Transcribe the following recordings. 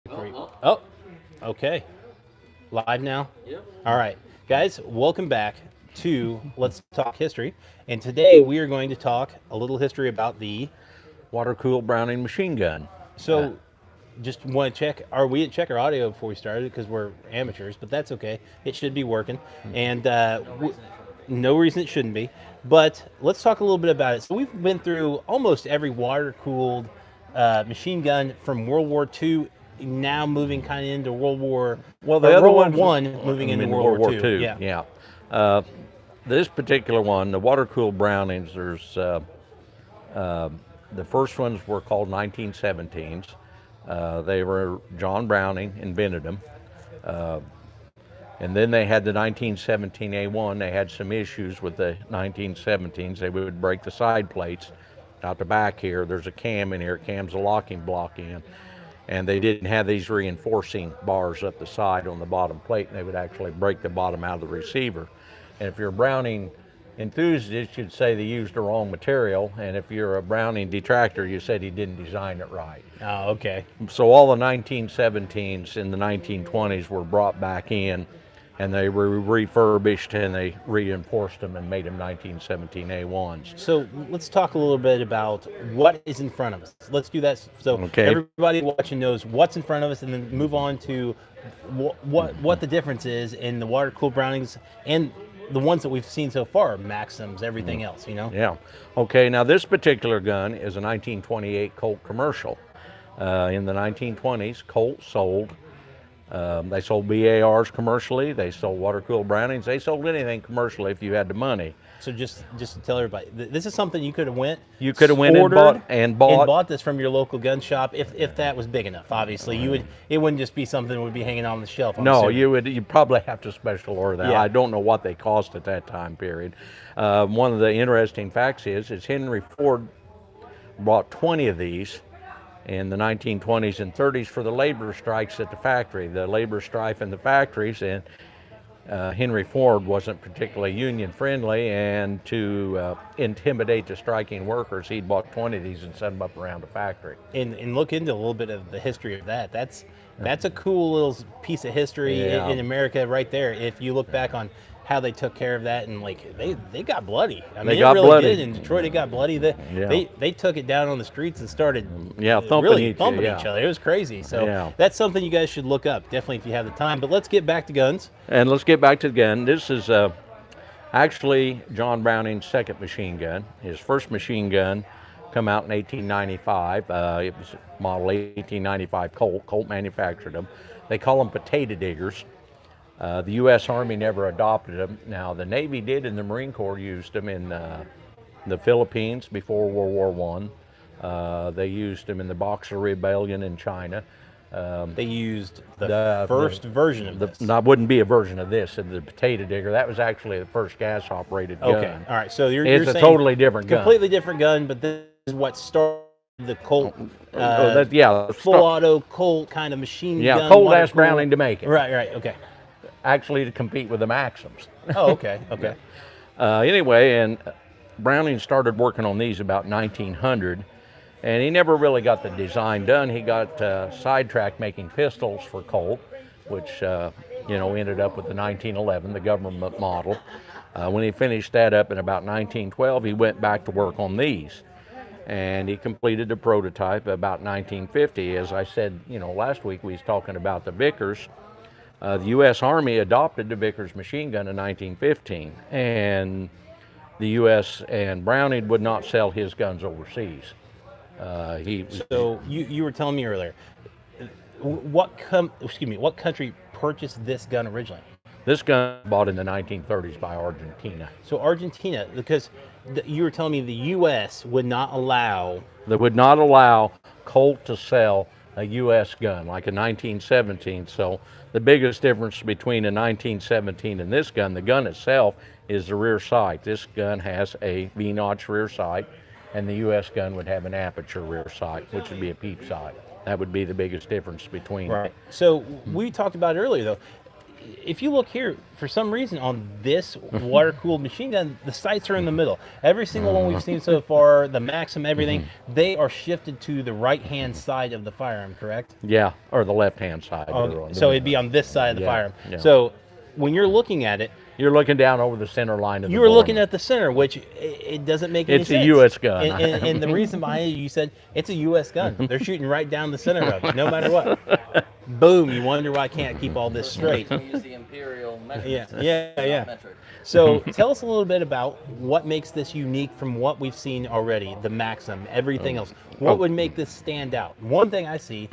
Oh, okay. Live now? Yep. All right. Guys, welcome back to Let's Talk History. And today we are going to talk a little history about the. Water-cooled Browning machine gun. So, just want to check. We didn't check our audio before we started because we're amateurs, but that's okay. It should be working. And no reason it shouldn't be. But let's talk a little bit about it. So, we've been through almost every water cooled machine gun from World War II, now moving kind of into World War. Well, or the other World War ones, One, moving into World War II. II. Yeah. Uh, this particular one, the water-cooled Brownings, the first ones were called 1917s. They were John Browning invented them, and then they had the 1917A1. They had some issues with the 1917s. They would break the side plates out the back here. There's a cam in here. Cam's a locking block in. And they didn't have these reinforcing bars up the side on the bottom plate, and they would actually break the bottom out of the receiver. And if you're a Browning enthusiast, you'd say they used the wrong material, and if you're a Browning detractor, you said he didn't design it right. Oh, okay. So all the 1917s in the 1920s were brought back in, and they were refurbished and they reinforced them and made them 1917A1s. So let's talk a little bit about what is in front of us. Let's do that so Okay. everybody watching knows what's in front of us, and then move on to what the difference is in the water cooled Brownings and the ones that we've seen so far, Maxims, everything else. Yeah. Okay, now this particular gun is a 1928 Colt commercial. In the 1920s, Colt sold. They sold BARs commercially. They sold water-cooled Brownings. They sold anything commercially if you had the money. So just to tell everybody, this is something you could have went. You could have went and ordered bought this from your local gun shop if that was big enough. Obviously, it wouldn't just be something that would be hanging on the shelf. I'm No, assuming. you'd probably have to special order that. Yeah. I don't know what they cost at that time period. One of the interesting facts is Henry Ford bought 20 of these in the 1920s and 30s for the labor strikes at the factory. The labor strife in the factories, and Henry Ford wasn't particularly union friendly, and to intimidate the striking workers, he'd bought 20 of these and set them up around the factory. And look into a little bit of the history of that. That's a cool little piece of history Yeah. in America right there. If you look back on how they took care of that, and like they got bloody. I mean, They it got really bloody. did in Detroit. It got bloody. They took it down on the streets and started thumping really each- thumping yeah. each other. It was crazy. So Yeah. that's something you guys should look up, definitely, if you have the time. But let's get back to guns. And let's get back to the gun. This is actually John Browning's second machine gun. His first machine gun come out in 1895. It was model 1895 Colt. Colt manufactured them. They call them potato diggers. The U.S. Army never adopted them. Now, the Navy did, and the Marine Corps used them in the Philippines before World War I. They used them in the Boxer Rebellion in China. They used the first version of this. That wouldn't be a version of this, the potato digger. That was actually the first gas-operated gun. Okay, all right. So you're It's a saying totally different gun. completely different gun, but this is what started the Colt, full auto Colt kind of machine gun. Colt water asked cooled. Browning to make it. Right. Okay. Actually, to compete with the Maxims. Oh, okay. Anyway, and Browning started working on these about 1900, and he never really got the design done. He got sidetracked making pistols for Colt, which ended up with the 1911, the government model. When he finished that up in about 1912, he went back to work on these, and he completed the prototype about 1950. As I said, last week we was talking about the Vickers. The U.S. Army adopted the Vickers machine gun in 1915, and the U.S. and Browning would not sell his guns overseas. So you were telling me earlier, what country purchased this gun originally? This gun was bought in the 1930s by Argentina. So Argentina, because you were telling me the U.S. would not allow. They would not allow Colt to sell a U.S. gun like a 1917. So the biggest difference between a 1917 and this gun, the gun itself, is the rear sight. This gun has a V-notch rear sight, and the U.S. gun would have an aperture rear sight, which would be a peep sight. That would be the biggest difference between. Right. So we talked about it earlier, though. if you look here, for some reason on this water-cooled machine gun, the sights are in the middle. Every single one we've seen so far, the Maxim, everything, they are shifted to the right-hand side of the firearm, correct? Yeah, or the left-hand side. So it'd be on this side of the Yeah, firearm. yeah. So when you're looking at it, You're looking down over the center line of the you were looking bore. at the center, which it doesn't make any It's a sense. US gun. And the reason behind it, you said it's a U.S. gun. They're shooting right down the center of it, no matter what. Boom! You wonder why I can't keep all this straight. We use the imperial measurements. Yeah. Metric. So tell us a little bit about what makes this unique from what we've seen already, the Maxim, everything else. What would make this stand out? One thing I see,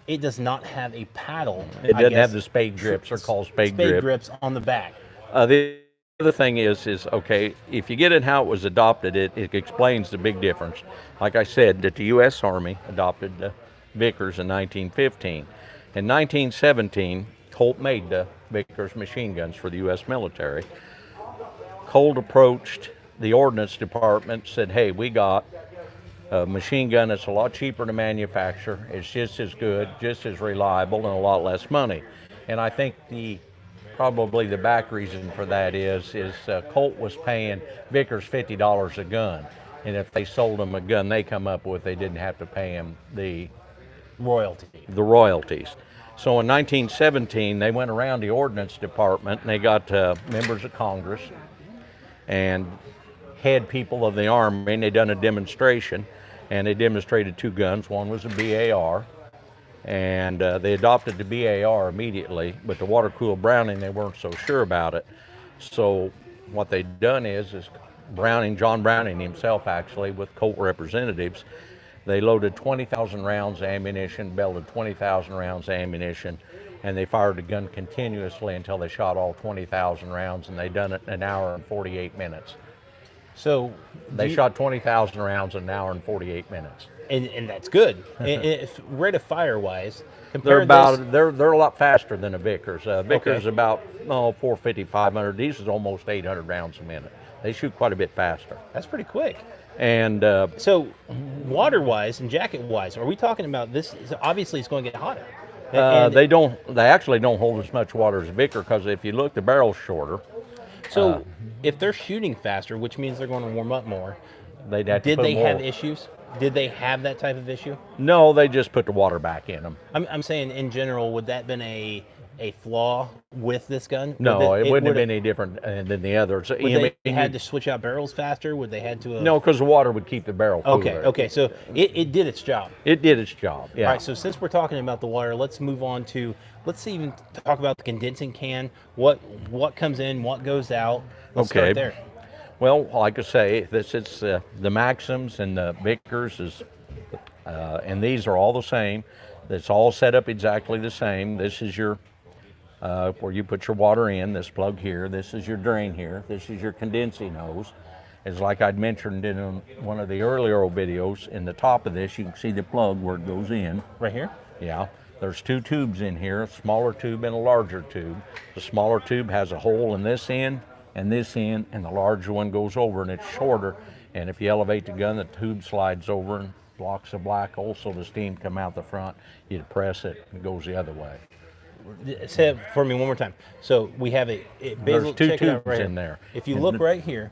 it does not have a paddle. It I doesn't guess, have the spade grips. They're called spade grips. grips on the back. The other thing is okay, if you get it how it was adopted, it explains the big difference. Like I said, that the U.S. Army adopted the Vickers in 1915. In 1917, Colt made the Vickers machine guns for the U.S. military. Colt approached the Ordnance Department, said, hey, we got a machine gun that's a lot cheaper to manufacture. It's just as good, just as reliable, and a lot less money. And I think probably the back reason for that is Colt was paying Vickers $50 a gun, and if they sold them a gun they come up with, they didn't have to pay him the royalties. So in 1917, they went around the Ordnance Department and they got members of Congress and head people of the Army, and they done a demonstration, and they demonstrated two guns. One was a BAR, and they adopted the BAR immediately, but the water-cooled Browning, they weren't so sure about it. So what they'd done is John Browning himself actually, with Colt representatives, they loaded 20,000 rounds of ammunition, belted 20,000 rounds of ammunition, and they fired the gun continuously until they shot all 20,000 rounds, and they done it in an hour and 48 minutes. So They shot 20,000 rounds in an hour and 48 minutes. and that's good. And if rate of fire wise, They're compare this. they're a lot faster than a Vickers. Vickers Okay. about 450, 500. These is almost 800 rounds a minute. They shoot quite a bit faster. That's pretty quick. And So water wise and jacket wise, are we talking about this? Obviously, it's going to get hotter. And they actually don't hold as much water as a Vicker, because if you look, the barrel's shorter. so if they're shooting faster, which means they're going to warm up more, They'd have to did put they more. have issues? Did they have that type of issue? No, they just put the water back in them. I'm saying in general, would that been a flaw with this gun? No, it wouldn't have would been any different than the others. Would they had to switch out barrels faster? Would they had to? No, because the water would keep the barrel cooler. Okay. So it did its job. It did its job. Yeah. All right, so since we're talking about the water, let's move on to, let's even talk about the condensing can. What comes in, what goes out. Let's Okay. start there. Well, like I say, it's the Maxims and the Vickers and these are all the same. It's all set up exactly the same. This is your where you put your water in. This plug here. This is your drain here. This is your condensing hose. It's like I'd mentioned in one of the earlier videos. In the top of this, you can see the plug where it goes in. Right here? Yeah. There's two tubes in here, a smaller tube and a larger tube. The smaller tube has a hole in this end and this end, and the larger one goes over, and it's shorter. And if you elevate the gun, the tube slides over and blocks the black hole, so the steam come out the front. You depress it, it goes the other way. Say it for me one more time. So we have Basil, There's two check it out tubes right in here. there. If you And look right here,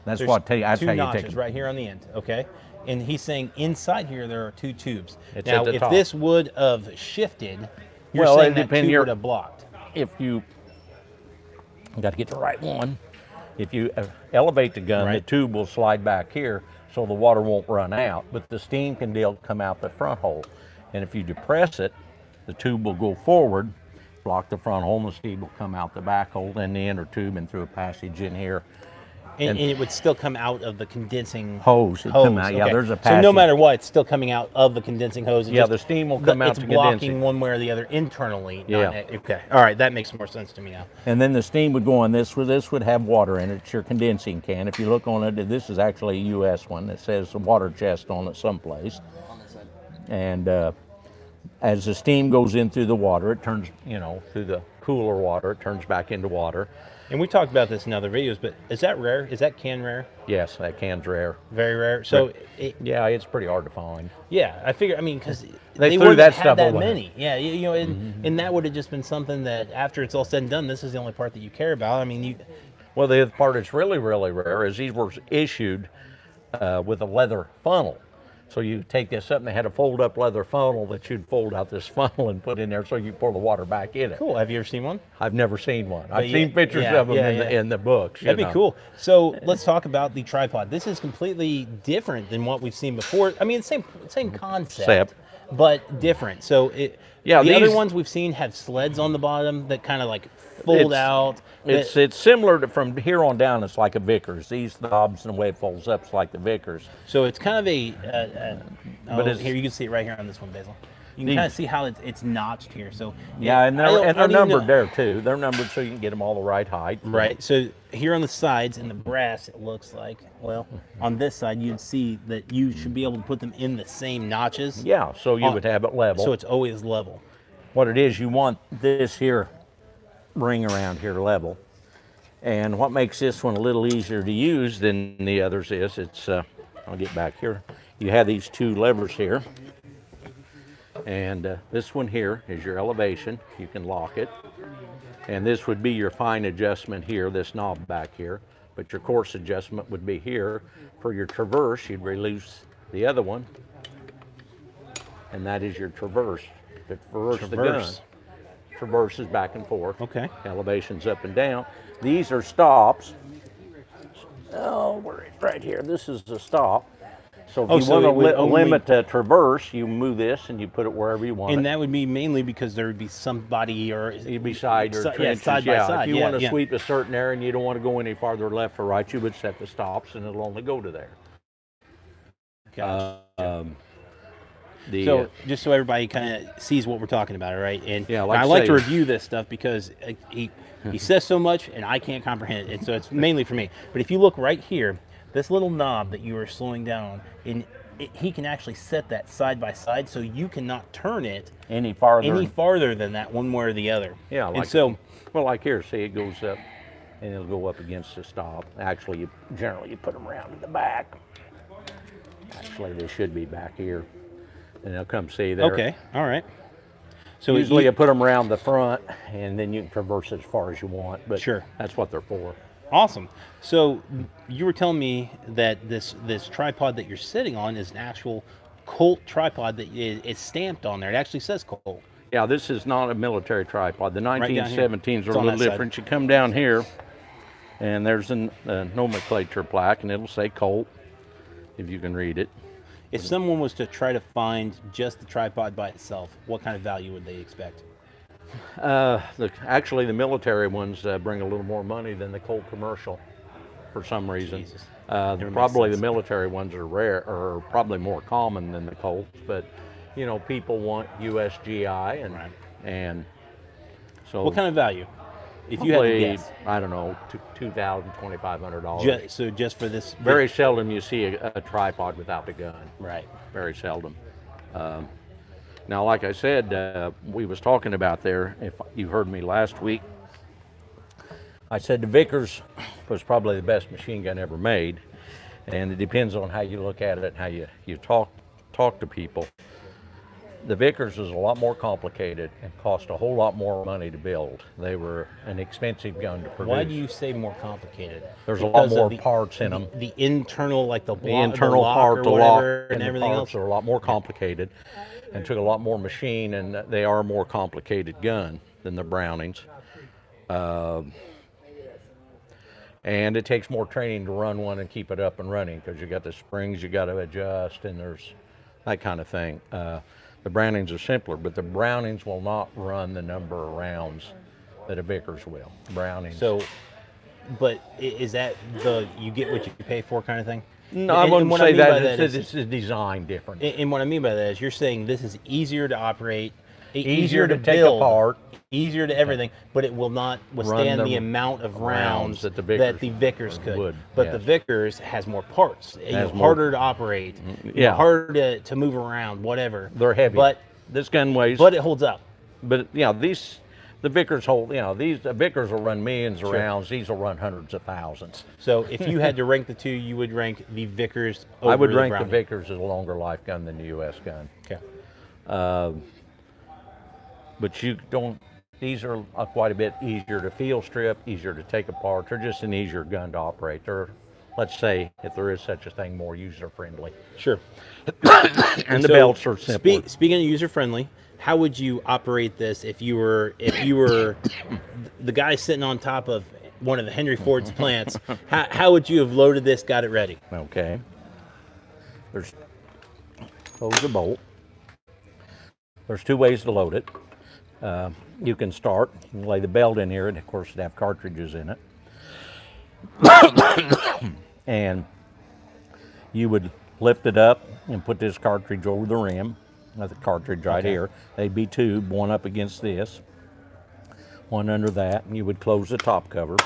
That's there's what that's two how you notches take it. right here on the end, okay? And he's saying inside here there are two tubes. It's now, at the if top. this would have shifted, you're Well, saying it that depends tube here. would have blocked. If you got to get the right one. If you elevate the gun, the Right. tube will slide back here, so the water won't run out, but the steam can still come out the front hole. And if you depress it, the tube will go forward, block the front hole, and the steam will come out the back hole, then the inner tube, and through a passage in here. And it would still come out of the condensing Hose, it'd come out, yeah, there's a So no passage. matter what, it's still coming out of the condensing hose. It Yeah, just- the steam will come out It's the blocking condensing. one way or the other internally. Yeah. Okay. All right, that makes more sense to me now. And then the steam would go on this would have water in it. It's your condensing can. If you look on it, this is actually a US one that says a water chest on it someplace. On this side. And as the steam goes in through the water, it turns, through the cooler water, it turns back into water. And we talked about this in other videos, but is that rare? Is that can rare? Yes, that can's rare. Very rare. So, Yeah, it's pretty hard to find. yeah, I figure. I mean, because They threw wouldn't that have stuff that away. many. Yeah, you know, and that would have just been something that after it's all said and done, this is the only part that you care about. I mean, you. Well, the other part that's really, really rare is these were issued with a leather funnel. So you take this up, and they had a fold-up leather funnel that you'd fold out this funnel and put in there so you pour the water back in it. Cool. Have you ever seen one? I've never seen one. I've yeah, seen pictures yeah, of them yeah, in the books. That'd be cool. So let's talk about the tripod. This is completely different than what we've seen before. I mean, same concept, but different. So the other ones we've seen have sleds on the bottom that kind of like fold out. It's similar to from here on down. It's like a Vickers. These knobs and the way it folds up is like the Vickers. So it's kind of But here you can see it right here on this one, Basil. You can kind of see how it's notched here. So yeah, and I don't they're even numbered know. there too. They're numbered so you can get them all the right height. Right. So here on the sides in the brass, it looks like, well, on this side, you'd see that you should be able to put them in the same notches. Yeah, so you would have it level. So it's always level. What it is, you want this here ring around here level. And what makes this one a little easier to use than the others is, I'll get back here. You have these two levers here. And this one here is your elevation. You can lock it. And this would be your fine adjustment here, this knob back here. But your coarse adjustment would be here. For your traverse, you'd release the other one. And that is your traverse. To traverse the gun. Traverses back and forth. Okay. Elevations up and down. These are stops. Oh, we're right here. This is the stop. So if you so want it would to limit the traverse, you move this and you put it wherever you want And it. that would be mainly because there would be somebody or Beside your trenches. side by side. If you want to yeah. sweep a certain area and you don't want to go any farther left or right, you would set the stops and it'll only go to there. Gotcha. The, Just so everybody kind of sees what we're talking about, right? And Yeah, I like say- to review this stuff because he says so much and I can't comprehend it. And so it's mainly for me. But if you look right here, this little knob that you are slowing down on, he can actually set that side by side, so you cannot turn it any farther than that one way or the other. Yeah, and like so well, like here, see, it goes up and it'll go up against the stop. Actually, generally you put them around to the back. Actually, they should be back here, and they'll come see there. okay, all right. So Usually, you put them around the front, and then you can traverse as far as you want. But Sure. that's what they're for. Awesome. So you were telling me that this tripod that you're sitting on is an actual Colt tripod that is stamped on there. It actually says Colt. Yeah, this is not a military tripod. The down here. 1917s It's are a on little that side. different. You come down here, and there's a nomenclature plaque, and it'll say Colt, if you can read it. If someone was to try to find just the tripod by itself, what kind of value would they expect? Actually, the military ones bring a little more money than the Colt commercial, for some reason. Jesus. Probably makes the military ones are rare, or probably more common than the Colts. But you know, people want USGI, and Right. and so What kind of value? If you had to probably, guess. I don't know, $2,000, $2,500. So just for this. Very seldom you see a tripod without the gun. Right. Very seldom. Now, like I said, we was talking about there, if you heard me last week, I said the Vickers was probably the best machine gun ever made, and it depends on how you look at it and how you talk to people. The Vickers was a lot more complicated and cost a whole lot more money to build. They were an expensive gun to produce. Why do you say more complicated? There's a lot Because of more the- parts in them. The internal, like the Internal lock part, or the lock, whatever, and the everything parts else. are a lot more complicated and took a lot more machine, and they are a more complicated gun than the Brownings. And it takes more training to run one and keep it up and running because you got the springs you got to adjust, and there's that kind of thing. The Brownings are simpler, but the Brownings will not run the number of rounds that a Vickers will. Brownings. So, but is that you get what you pay for kind of thing? no, I And wouldn't what say mean by that. is- It's a design difference. And what I mean by that is you're saying this is easier to operate, Easier to take build, apart. easier to everything, but it will not withstand the the amount of rounds that the Vickers could. would, But yes. the Vickers has more parts, Has more- harder to operate, yeah. harder to move around, whatever. They're heavy. But This gun weighs. it holds up. But yeah, these The Vickers these Vickers will run millions of rounds. These will run hundreds of thousands. So if you had to rank the two, you would rank the Vickers over I would rank Browning. the Vickers as a longer life gun than the U.S. gun. Okay. But these are quite a bit easier to field strip, easier to take apart. They're just an easier gun to operate. They're, let's say, if there is such a thing, more user-friendly. Sure. And the belts are simpler. Speaking of user friendly, how would you operate this if you were the guy sitting on top of one of the Henry Ford's plants? How would you have loaded this, got it ready? Okay. Close the bolt. There's two ways to load it. You can start, you can lay the belt in here, and of course it have cartridges in it. And you would lift it up and put this cartridge over the rim. That's the cartridge right here. They'd be two, one up against this, one under that, and you would close the top cover.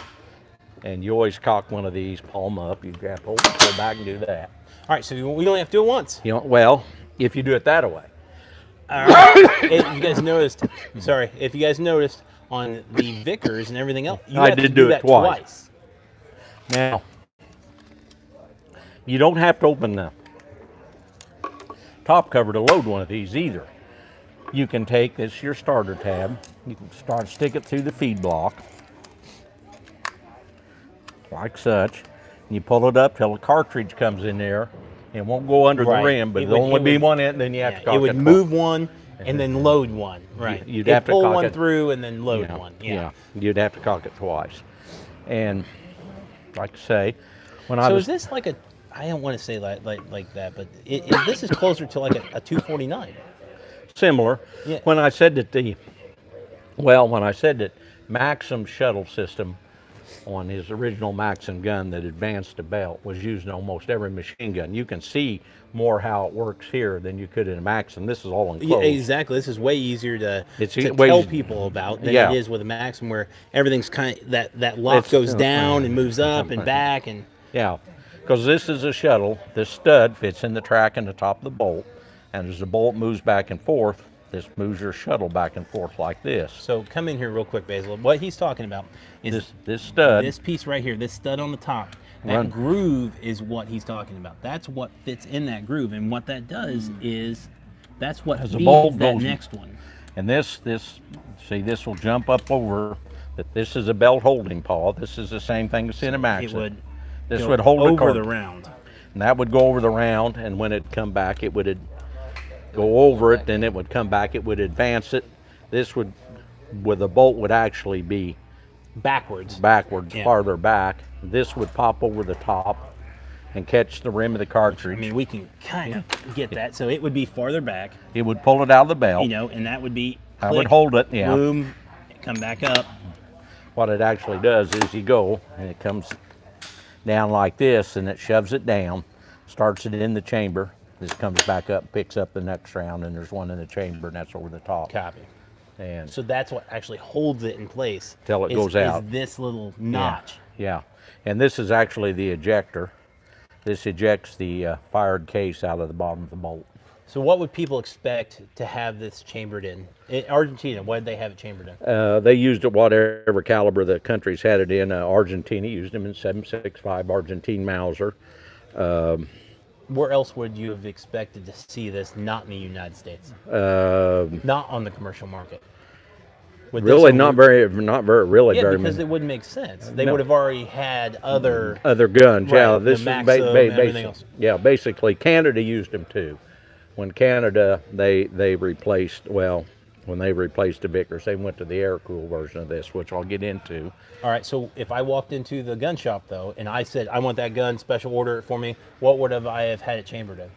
And you always cock one of these, palm up. You grab, pull back and do that. All right, so we only have to do it once. Well, if you do it that way. All right. If you guys noticed, if you guys noticed on the Vickers and everything else, you I have did to do it that twice. Now, you don't have to open the top cover to load one of these either. You can take this, your starter tab, you can stick it through the feed block, like such, and you pull it up till a cartridge comes in there. It won't go under the rim, but it'll only be one end, then you have to cock it. It would move one and then load one, right? You'd have to pull cock one it through and then load one. Yeah, you'd have to cock it twice. And like I say, is this like I don't want to say like that, but this is closer to like a 249. Similar. Yeah. When I said that Maxim's shuttle system on his original Maxim gun that advanced the belt was used in almost every machine gun. You can see more how it works here than you could in a Maxim. This is all enclosed. Yeah, exactly. This is way easier to tell people about than it is with a Maxim, where everything's kind of that lock goes down and moves up and back and. Yeah, because this is a shuttle. This stud fits in the track in the top of the bolt, and as the bolt moves back and forth, this moves your shuttle back and forth like this. So come in here real quick, Basil. What he's talking about is this stud. This piece right here, this stud on the top. That groove is what he's talking about. That's what fits in that groove, and what that does is that's what feeds that next one. And this will jump up over. That this is a belt holding paw. This is the same thing as in a Maxim. This would hold over the round. And that would go over the round, and when it come back, it would go over it, then it would come back, it would advance it. This would, where the bolt would actually be backwards, farther back. This would pop over the top and catch the rim of the cartridge. I mean, we can kind of get that. So it would be farther back. It would pull it out of the belt. And that would be I would hold it, boom, come back up. What it actually does is you go, and it comes down like this, and it shoves it down, starts it in the chamber. This comes back up, picks up the next round, and there's one in the chamber, and that's over the top. Copy. And so that's what actually holds it in place. Till it goes out. Is this little notch. Yeah. And this is actually the ejector. This ejects the fired case out of the bottom of the bolt. So what would people expect to have this chambered in? In Argentina, what did they have it chambered in? They used it whatever caliber the countries had it in. Argentina used them in 7.65 Argentine Mauser. Where else would you have expected to see this not in the United States? Not on the commercial market? Really, not very, really very because many. it wouldn't make sense. They would have already had other guns. Right, yeah, this is everything else. Yeah, basically Canada used them too. When Canada they replaced when they replaced the Vickers, they went to the air-cooled version of this, which I'll get into. All right, so if I walked into the gun shop though, and I said I want that gun, special order it for me, what would I have had it chambered in?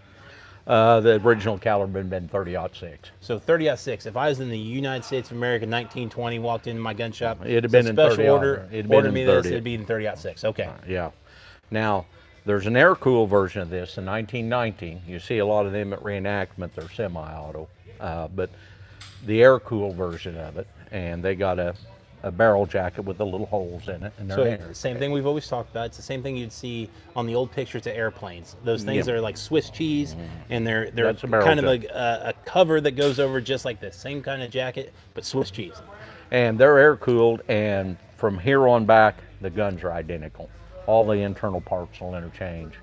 The original caliber had been 30-06. So 30-06. If I was in the United States of America, 1920, walked into my gun shop, it'd have been in special 30. order, order me 30. this, it'd be in 30-06. Okay. Yeah. Now, there's an air-cooled version of this in 1919. You see a lot of them at reenactment. They're semi-auto, but the air-cooled version of it, and they got a a barrel jacket with the little holes in it, and they're So air. same thing we've always talked about. It's the same thing you'd see on the old pictures of airplanes. Those things Yeah. are like Swiss cheese, and they're That's a barrel kind of jacket. a cover that goes over just like this same kind of jacket, but Swiss cheese. And they're air cooled, and from here on back, the guns are identical. All the internal parts will interchange.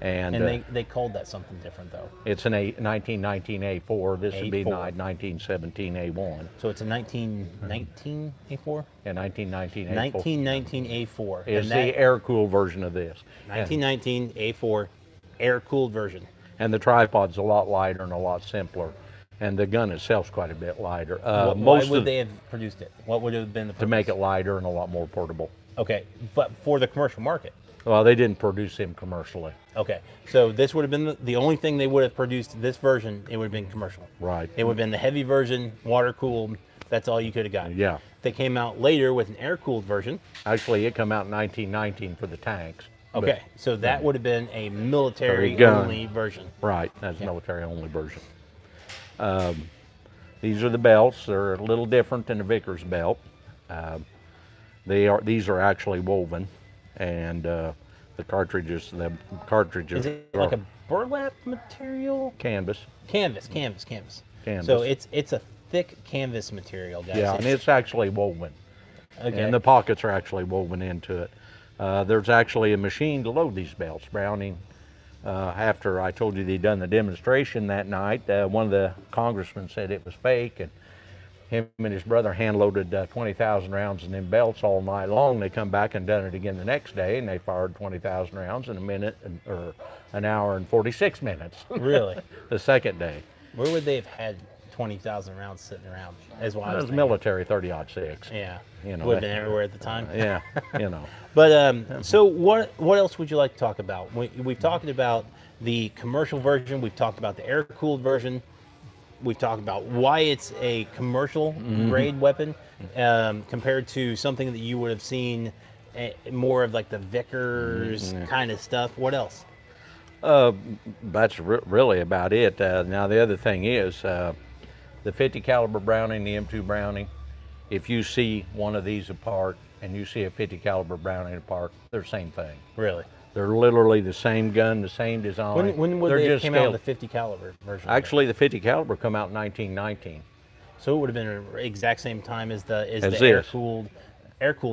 And, And they called that something different though. it's an 1919 A4. This would be A4. 1917 A1. So it's a 1919 A4. And 1919 A4 1919 A4. is And that the air cooled version of this. 1919 A4 air cooled version. And the tripod's a lot lighter and a lot simpler. And the gun itself's quite a bit lighter. Why Most would of, they have produced it? What would have been the to purpose? make it lighter and a lot more portable. Okay, but for the commercial market. Well, they didn't produce them commercially. Okay, so this would have been the only thing they would have produced. This version, it would have been commercial. Right. It would have been the heavy version, water cooled. That's all you could have gotten. Yeah. They came out later with an air cooled version. Actually, it come out in 1919 for the tanks. but- Okay, so that would have been a military gun. only version. Right, that's military only version. These are the belts. They're a little different than the Vickers belt. These are actually woven, and the cartridges Is it are like a burlap material? canvas. Canvas. Canvas. So it's a thick canvas material, guys. Yeah, and it's actually woven, okay. and the pockets are actually woven into it. There's actually a machine to load these belts. Browning, after I told you they'd done the demonstration that night, one of the congressmen said it was fake, and him and his brother hand-loaded 20,000 rounds in them belts all night long. They come back and done it again the next day, and they fired 20,000 rounds in a minute, or an hour and 46 minutes. Really? The second day. Where would they have had 20,000 rounds sitting around? As well, It was military 30-06. Yeah. You know, would have that- been everywhere at the time. Yeah, you know. But so what else would you like to talk about? We've talked about the commercial version. We've talked about the air cooled version. We've talked about why it's a commercial grade weapon compared to something that you would have seen more of like the Vickers kind of stuff. What else? That's really about it. Now the other thing is the 50 caliber Browning, the M2 Browning. If you see one of these apart and you see a 50 caliber Browning apart, they're the same thing. Really? They're literally the same gun, the same design. When would They're they have just came out scaled. with the 50 caliber version? Actually, the 50 caliber come out in 1919. So it would have been the exact same time as the As air this. cooled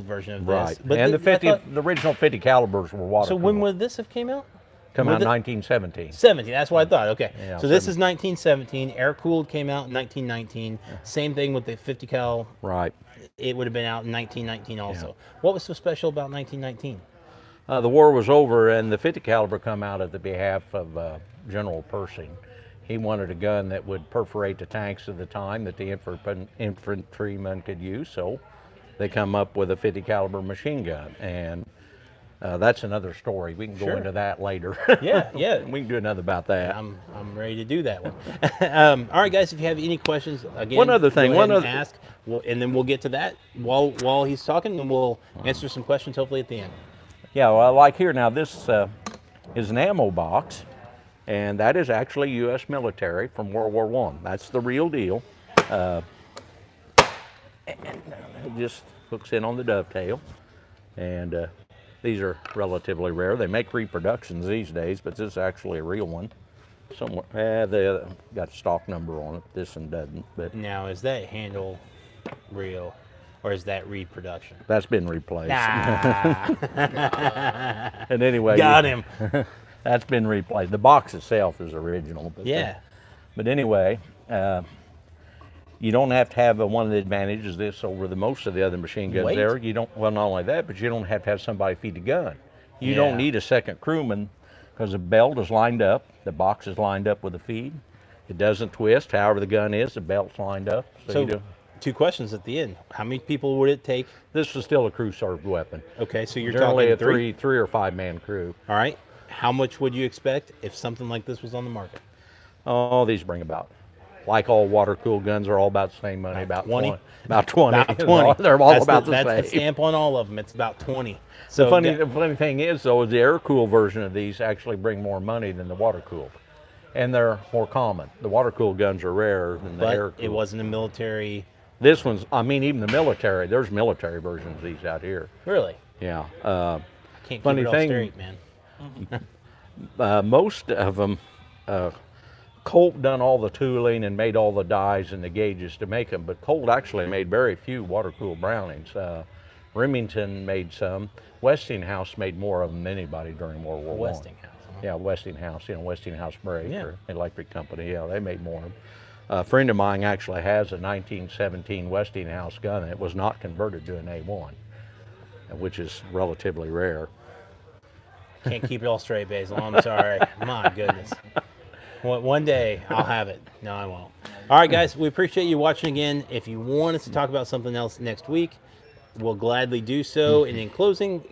version of Right. this. But And the I 50, thought- the original 50 calibers were water. so when would this have came out? come would out in it- 1917? 17. That's what I thought. Okay. Yeah, So this is 1917. Air cooled came out in 1919. Same thing with the 50 cal. Right. It would have been out in 1919 also. What was so special about 1919? The war was over, and the 50 caliber come out at the behalf of General Pershing. He wanted a gun that would perforate the tanks of the time that the infantrymen could use, so they come up with a 50 caliber machine gun, and that's another story. We can go Sure. into that later. Yeah, yeah. We can do another about that. I'm ready to do that one. All right, guys. If you have any questions, again, One other thing, go ahead one and other- ask, and then we'll get to that while he's talking, and we'll answer some questions hopefully at the end. Yeah, well, like here now, this is an ammo box, and that is actually U.S. military from World War I. That's the real deal. And it just hooks in on the dovetail, and these are relatively rare. They make reproductions these days, but this is actually a real one. Somewhere, they got a stock number on it. This one doesn't, but Now, is that handle real, or is that reproduction? that's been replaced. Ah, And anyway, got him. That's been replaced. The box itself is original. But Yeah. But anyway, you don't have to have one of the advantages of this over the most of the other machine guns Weight? there. You don't. Well, not only that, but you don't have to have somebody feed the gun. You Yeah. don't need a second crewman because the belt is lined up. The box is lined up with the feed. It doesn't twist. However the gun is, the belt's lined up. So, you So, do. 2 questions at the end. How many people would it take? This is still a crew-served weapon. Okay, so you're Generally talking a three. three or 5 man crew. All right. How much would you expect if something like this was on the market? Oh, these bring about, like all water-cooled guns, are all about the same money. About 20? About 20. About 20. They're all That's about the that's same. the stamp on all of them. It's about 20. So The funny thing is, though, is the air-cooled version of these actually bring more money than the water-cooled, and they're more common. The water-cooled guns are rarer than the but air-cooled. it wasn't a military. This one's, I mean, even the military, there's military versions of these out here. Really? Yeah. Can't Funny keep it all thing- straight, man. Most of them, Colt done all the tooling and made all the dies and the gauges to make them, but Colt actually made very few water-cooled Brownings. Remington made some. Westinghouse made more of them than anybody during World War I. Westinghouse. Huh? Yeah, Westinghouse, Westinghouse Brake, Yeah. or electric company. Yeah, they made more of them. A friend of mine actually has a 1917 Westinghouse gun, and it was not converted to an A1, which is relatively rare. Can't keep it all straight, Basil. I'm sorry. My goodness. One day I'll have it. No, I won't. All right, guys, we appreciate you watching again. If you want us to talk about something else next week, we'll gladly do so. And in closing,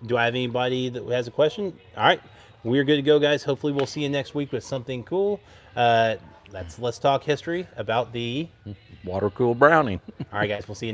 do I have anybody that has a question? All right, we're good to go, guys. Hopefully we'll see you next week with something cool. Let's talk history about the Water-cooled Browning. All right, guys, we'll see you